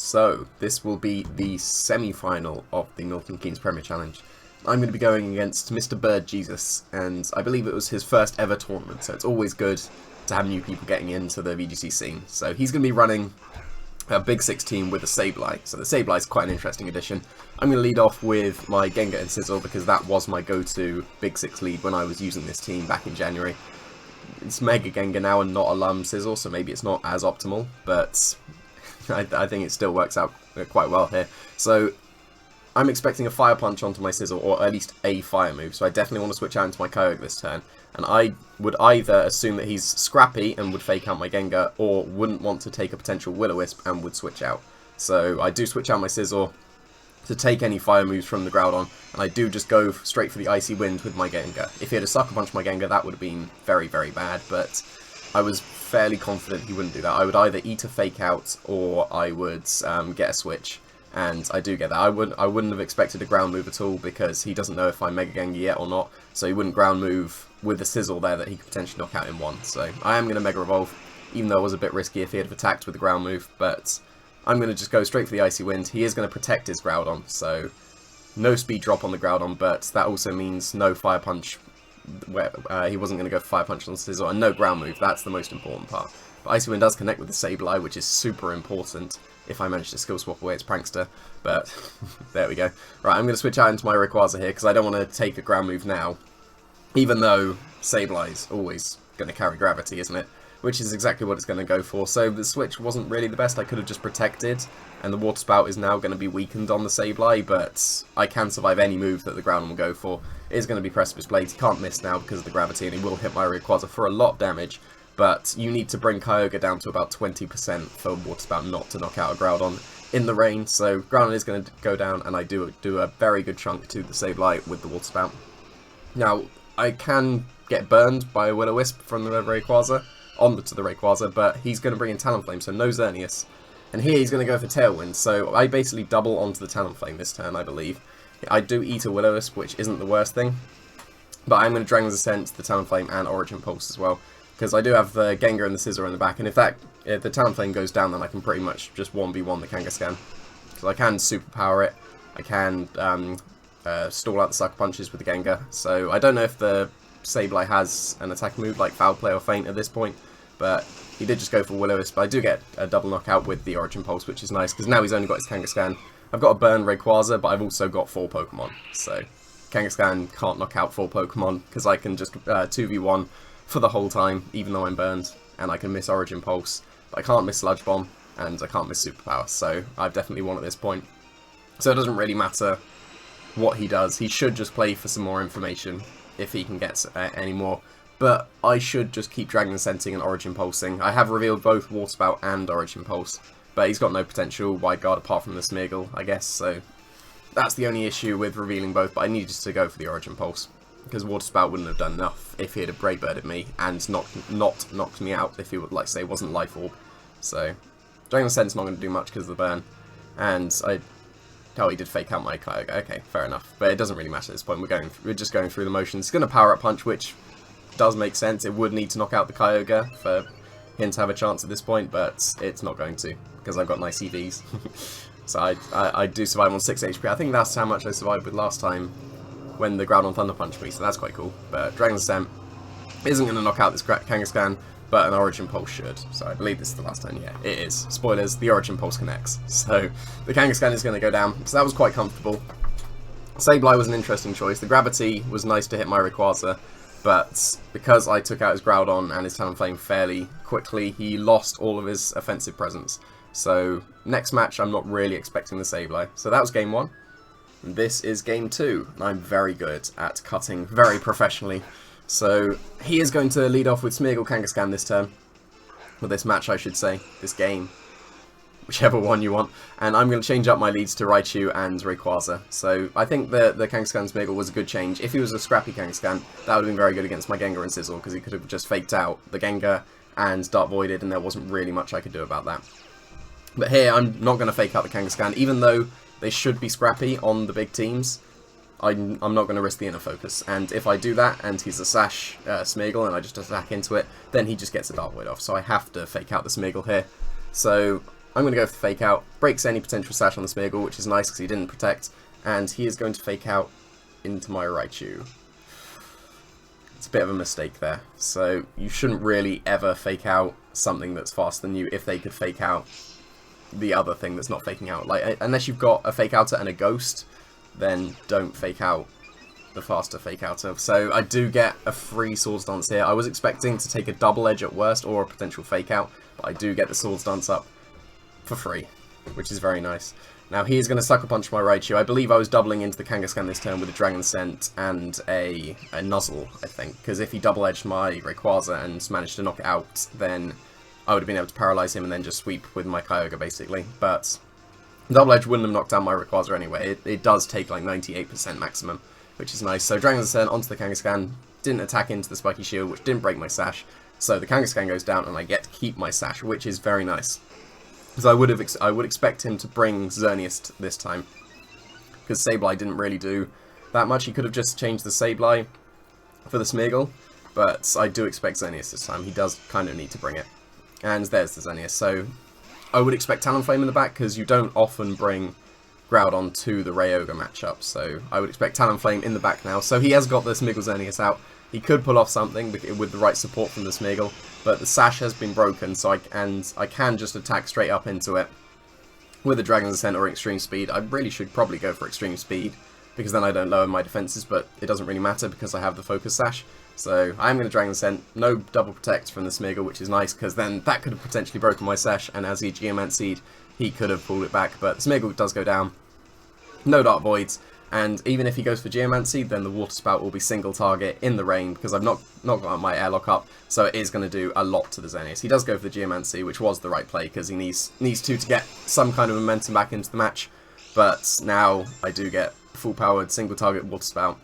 So, this will be the semi-final of the Milton Keynes Premier Challenge. I'm going to be going against Mr. Bird Jesus, and I believe it was his first ever tournament, so it's always good to have new people getting into the VGC scene. So he's going to be running a Big Six team with a Sableye, so the Sableye is quite an interesting addition. I'm going to lead off with my Gengar and Sizzle because that was my go-to Big Six lead when I was using this team back in January. It's Mega Gengar now and not a Lum Sizzle, so maybe it's not as optimal, but I think it still works out quite well here. So I'm expecting a Fire Punch onto my Sizzle, or at least a Fire move, so I definitely want to switch out into my Kyogre this turn. And I would either assume that he's scrappy and would fake out my Gengar, or wouldn't want to take a potential Will-O-Wisp and would switch out. So I do switch out my Sizzle to take any Fire moves from the Groudon, and I do just go straight for the Icy Wind with my Gengar. If he had a Sucker Punch my Gengar, that would have been very, very bad, but I was fairly confident he wouldn't do that. I would either eat a Fake Out, or I would get a Switch. And I do get that. I wouldn't have expected a ground move at all because he doesn't know if I'm Mega Gengar yet or not. So he wouldn't ground move with a Sizzle there that he could potentially knock out in one. So I am going to Mega Evolve, even though it was a bit risky if he had attacked with the ground move. But I'm going to just go straight for the Icy Wind. He is going to protect his Groudon, so no speed drop on the Groudon, but that also means no Fire Punch. Where he wasn't going to go for Fire Punch on the Sizzle, and no ground move. That's the most important part. But Icy Wind does connect with the Sableye, which is super important if I manage to skill swap away its Prankster, but there we go. Right, I'm going to switch out into my Rayquaza here, because I don't want to take a ground move now, even though Sableye's always going to carry Gravity, isn't it? Which is exactly what it's going to go for. So the switch wasn't really the best. I could have just protected, and the Water Spout is now going to be weakened on the Sableye, but I can survive any move that the Groudon will go for. It is going to be Precipice Blades. He can't miss now because of the Gravity, and he will hit my Rayquaza for a lot of damage. But you need to bring Kyogre down to about 20% for Water Spout not to knock out a Groudon in the rain. So Groudon is going to go down, and I do a very good chunk to the Sableye with the Water Spout. Now, I can get burned by a Will-O-Wisp from the Rayquaza onto the Rayquaza, but he's going to bring in Talonflame, so no Xerneas. And here he's going to go for Tailwind, so I basically double onto the Talonflame this turn, I believe. I do eat a Will-O-Wisp, which isn't the worst thing, but I'm going to Dragon's Ascent, the Talonflame, and Origin Pulse as well. Because I do have the Gengar and the Scizor in the back, and if the Talonflame goes down, then I can pretty much just 1v1 the Kangaskhan. So I can Superpower it, I can stall out the Sucker Punches with the Gengar, so I don't know if the Sableye has an attack move like Foul Play or Feint at this point, but he did just go for Will-O-Wisp, but I do get a double knockout with the Origin Pulse, which is nice, because now he's only got his Kangaskhan. I've got a burn Rayquaza, but I've also got 4 Pokemon, so Kangaskhan can't knock out 4 Pokemon, because I can just 2v1 for the whole time, even though I'm burned, and I can miss Origin Pulse, but I can't miss Sludge Bomb, and I can't miss Superpower, so I've definitely won at this point. So it doesn't really matter what he does. He should just play for some more information, if he can get any more, but I should just keep Dragon Ascenting and Origin Pulsing. I have revealed both Water Spout and Origin Pulse, but he's got no potential Wide Guard apart from the Smeargle, I guess, so that's the only issue with revealing both, but I needed to go for the Origin Pulse, because Water Spout wouldn't have done enough if he had Brave Birded me and not knocked me out if he would, like, say, wasn't Life Orb. So Dragon Ascent's not going to do much because of the burn, and oh, he did fake out my Kyogre. Okay, fair enough, but it doesn't really matter at this point. We're just going through the motions. It's going to Power Up Punch, which does make sense. It would need to knock out the Kyogre for him to have a chance at this point, but it's not going to because I've got nice EVs. So I do survive on 6 HP. I think that's how much I survived with last time when the Groudon Thunder Punched me, so that's quite cool. But Dragon's Ascent isn't going to knock out this Kangaskhan, but an Origin Pulse should. So I believe this is the last turn. Yeah, it is. Spoilers, the Origin Pulse connects. So the Kangaskhan is going to go down, so that was quite comfortable. Sableye was an interesting choice. The Gravity was nice to hit my Rayquaza, but because I took out his Groudon and his Talonflame fairly quickly, he lost all of his offensive presence. So next match, I'm not really expecting the Sableye. So that was game 1. This is game 2, and I'm very good at cutting very professionally. So he is going to lead off with Smeargle Kangaskhan this turn. Well, this match, I should say. This game. Whichever one you want. And I'm going to change up my leads to Raichu and Rayquaza. So I think the Kangaskhan Smeargle was a good change. If he was a scrappy Kangaskhan, that would have been very good against my Gengar and Sizzle, because he could have just faked out the Gengar and Dark Voided, and there wasn't really much I could do about that. But here, I'm not going to fake out the Kangaskhan, even though they should be scrappy on the big teams. I'm not going to risk the inner focus, and if I do that, and he's a Sash Smeargle, and I just attack into it, then he just gets a Dark Void off, so I have to fake out the Smeargle here. So I'm going to go for Fake Out. Breaks any potential sash on the Smeagol, which is nice because he didn't protect. And he is going to Fake Out into my Raichu. It's a bit of a mistake there. So you shouldn't really ever Fake Out something that's faster than you if they could Fake Out the other thing that's not faking out. Like, unless you've got a Fake Outer and a Ghost, then don't Fake Out the faster Fake Outer. So I do get a free Swords Dance here. I was expecting to take a Double Edge at worst or a potential Fake Out, but I do get the Swords Dance up for free, which is very nice. Now he is going to Sucker Punch my Raichu. I believe I was doubling into the Kangaskhan this turn with a Dragon Scent and a Nuzzle, I think, because if he Double Edged my Rayquaza and managed to knock it out, then I would have been able to paralyze him and then just sweep with my Kyogre, basically. But Double Edge wouldn't have knocked down my Rayquaza anyway. It does take like 98% maximum, which is nice. So Dragon Scent onto the Kangaskhan, didn't attack into the Spiky Shield, which didn't break my Sash. So the Kangaskhan goes down and I get to keep my Sash, which is very nice. Because I would expect him to bring Xerneas this time. Because Sableye didn't really do that much. He could have just changed the Sableye for the Smeagol. But I do expect Xerneas this time. He does kind of need to bring it. And there's the Xerneas. So I would expect Talonflame in the back, because you don't often bring Groudon to the Rayogre matchup. So I would expect Talonflame in the back now. So he has got the Smeagol Xerneas out. He could pull off something with the right support from the Smeagol, but the Sash has been broken, so I can just attack straight up into it with a Dragon Scent or Extreme Speed. I really should probably go for Extreme Speed, because then I don't lower my defenses, but it doesn't really matter because I have the Focus Sash. So I'm going to Dragon Scent, no double protect from the Smeagol, which is nice, because then that could have potentially broken my Sash, and as he Geomancied, he could have pulled it back, but the Smeagol does go down. No Dark Voids. And even if he goes for Geomancy, then the Water Spout will be single target in the rain, because I've not got my airlock up, so it is going to do a lot to the Xerneas. He does go for the Geomancy, which was the right play, because he needs to get some kind of momentum back into the match. But now I do get full-powered single target Water Spout,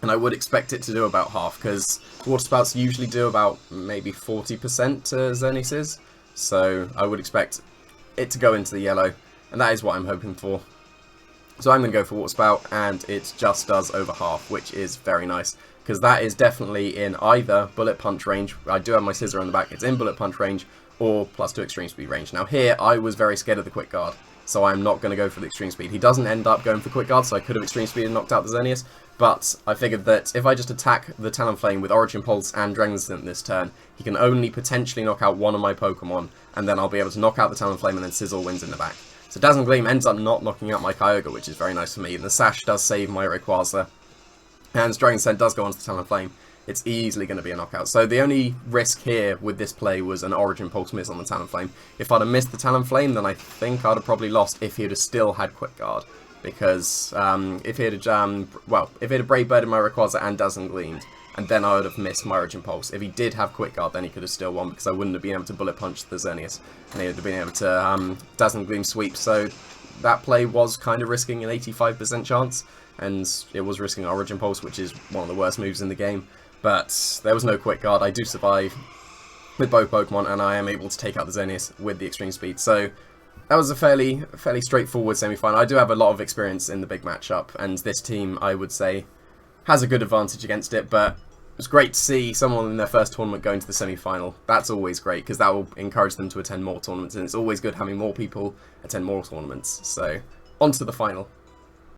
and I would expect it to do about half, because Water Spouts usually do about maybe 40% to Xerneas's, so I would expect it to go into the yellow, and that is what I'm hoping for. So I'm going to go for Water Spout, and it just does over half, which is very nice, because that is definitely in either Bullet Punch range. I do have my Scissor on the back. It's in Bullet Punch range or +2 Extreme Speed range. Now here, I was very scared of the Quick Guard, so I'm not going to go for the Extreme Speed. He doesn't end up going for Quick Guard, so I could have Extreme Speed and knocked out the Xerneas, but I figured that if I just attack the Talonflame with Origin Pulse and Dragon Scent this turn, he can only potentially knock out one of my Pokemon, and then I'll be able to knock out the Talonflame and then Sizzle wins in the back. So Dazzling Gleam ends up not knocking out my Kyogre, which is very nice for me. And the Sash does save my Rayquaza. And Dragon Scent does go onto the Talonflame. It's easily going to be a knockout. So the only risk here with this play was an Origin Pulse miss on the Talonflame. If I'd have missed the Talonflame, then I think I'd have probably lost if he'd have still had Quick Guard. Because if he'd have Brave Birded my Rayquaza and Dazzling Gleamed, and then I would have missed my Origin Pulse. If he did have Quick Guard, then he could have still won, because I wouldn't have been able to Bullet Punch the Xerneas, and he would have been able to Dazzling Gleam sweep. So that play was kind of risking an 85% chance, and it was risking Origin Pulse, which is one of the worst moves in the game. But there was no Quick Guard. I do survive with both Pokemon, and I am able to take out the Xerneas with the Extreme Speed. So that was a fairly straightforward semi-final. I do have a lot of experience in the big matchup, and this team, I would say, has a good advantage against it, but it was great to see someone in their first tournament going to the semi-final. That's always great, because that will encourage them to attend more tournaments, and it's always good having more people attend more tournaments. So, on to the final.